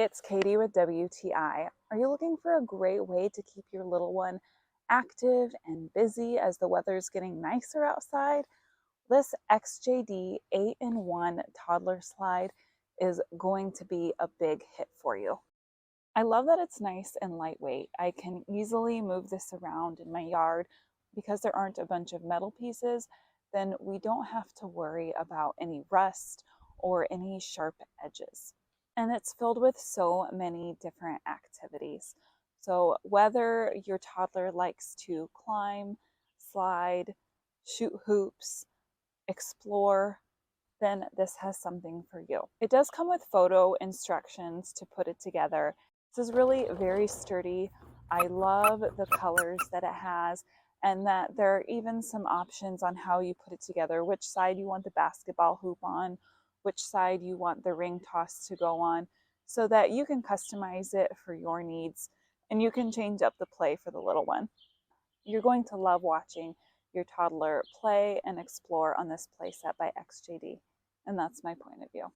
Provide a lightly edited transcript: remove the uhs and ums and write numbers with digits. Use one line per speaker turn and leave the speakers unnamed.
Hey, it's Katie with WTI. Are you looking for a great way to keep your little one active and busy as the weather's getting nicer outside? This XJD 8-in-1 toddler slide is going to be a big hit for you. I love that it's nice and lightweight. I can easily move this around in my yard because there aren't a bunch of metal pieces. Then we don't have to worry about any rust or any sharp edges. And it's filled with so many different activities. So whether your toddler likes to climb, slide, shoot hoops, explore, then this has something for you. It does come with photo instructions to put it together. This is really very sturdy. I love the colors that it has, and that there are even some options on how you put it together, which side you want the basketball hoop on, which side you want the ring toss to go on, so that you can customize it for your needs and you can change up the play for the little one. You're going to love watching your toddler play and explore on this playset by XJD. And that's my point of view.